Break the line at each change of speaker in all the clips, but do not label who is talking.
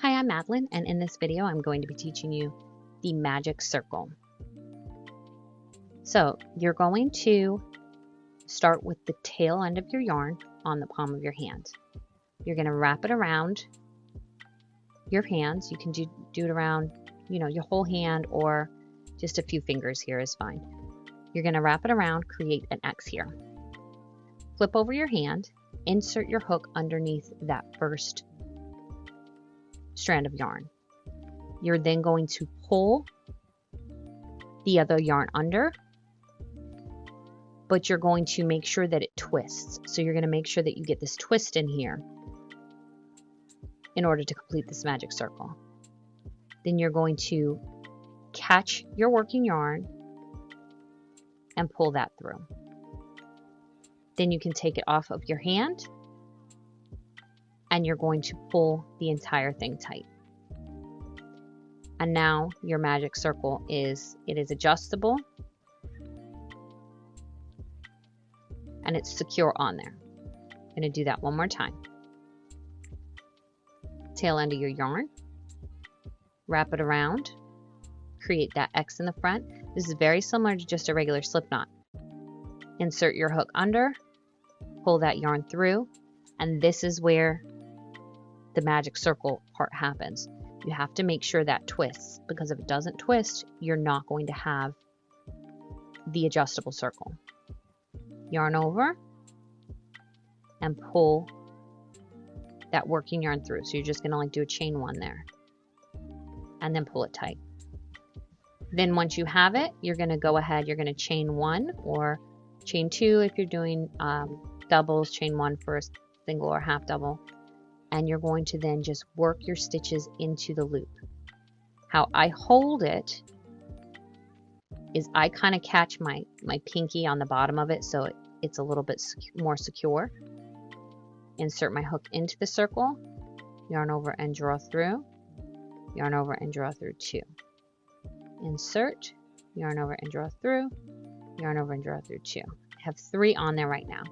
Hi, I'm Madeline, and in this video I'm going to be teaching you the magic circle. So you're going to start with the tail end of your yarn on the palm of your hand. You're going to wrap it around your hands. You can do it around, your whole hand, or just a few fingers here is fine. You're going to wrap it around, create an X here. Flip over your hand, insert your hook underneath that first strand of yarn. You're then going to pull the other yarn under, but you're going to make sure that it twists. So you're going to make sure that you get this twist in here in order to complete this magic circle. Then you're going to catch your working yarn and pull that through. Then you can take it off of your hand and you're going to pull the entire thing tight. And now your magic circle is adjustable and it's secure on there. I'm going to do that one more time. Tail end of your yarn, wrap it around, create that X in the front. This is very similar to just a regular slip knot. Insert your hook under, pull that yarn through, and this is where the magic circle part happens. You have to make sure that twists, because if it doesn't twist, you're not going to have the adjustable circle. Yarn over and pull that working yarn through. So you're just going to do a chain one there and then pull it tight. Then once you have it, you're going to go ahead, you're going to chain one or chain two if you're doing doubles, chain one for a single or half double. And you're going to then just work your stitches into the loop. How I hold it is I kind of catch my pinky on the bottom of it so it's a little bit more secure. Insert my hook into the circle, yarn over and draw through, yarn over and draw through two. Insert, yarn over and draw through, yarn over and draw through two. I have 3 on there right now.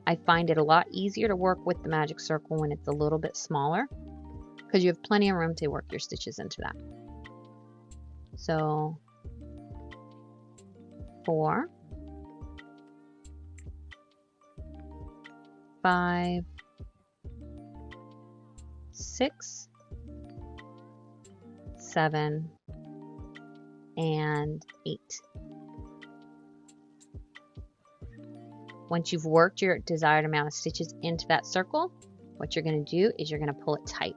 I find it a lot easier to work with the magic circle when it's a little bit smaller because you have plenty of room to work your stitches into that. So 4, 5, 6, 7, and 8. Once you've worked your desired amount of stitches into that circle, what you're going to do is you're going to pull it tight.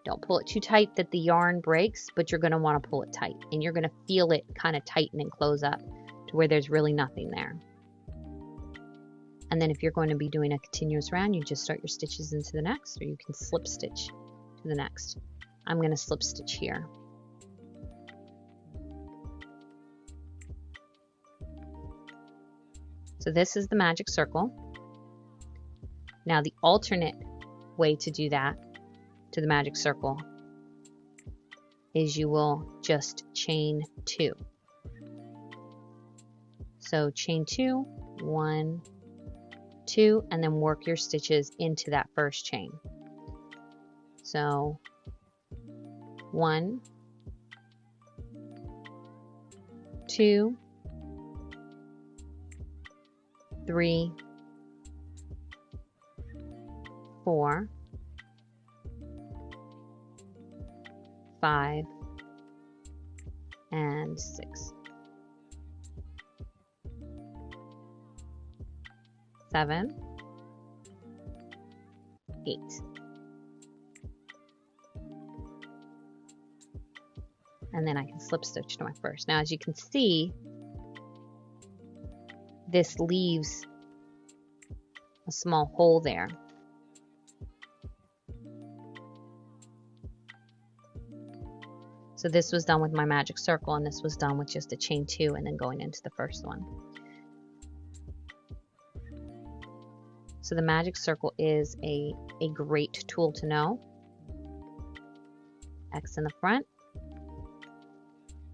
Don't pull it too tight that the yarn breaks, but you're going to want to pull it tight. And you're going to feel it kind of tighten and close up to where there's really nothing there. And then if you're going to be doing a continuous round, you just start your stitches into the next, or you can slip stitch to the next. I'm going to slip stitch here. So this is the magic circle. Now the alternate way to do that, to the magic circle, is you will just chain 2. So chain 2, 1, 2, and then work your stitches into that first chain. So 1, 2, 3, 4, 5, and 6, 7, 8. And then I can slip stitch to my first. Now, as you can see, this leaves a small hole there. So this was done with my magic circle, and this was done with just a chain 2 and then going into the first one. So the magic circle is a great tool to know. X in the front.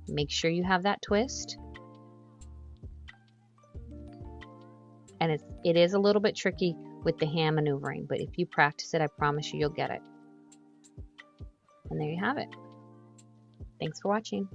Make sure you have that twist. And it is a little bit tricky with the hand maneuvering, but if you practice it, I promise you, you'll get it. And there you have it. Thanks for watching.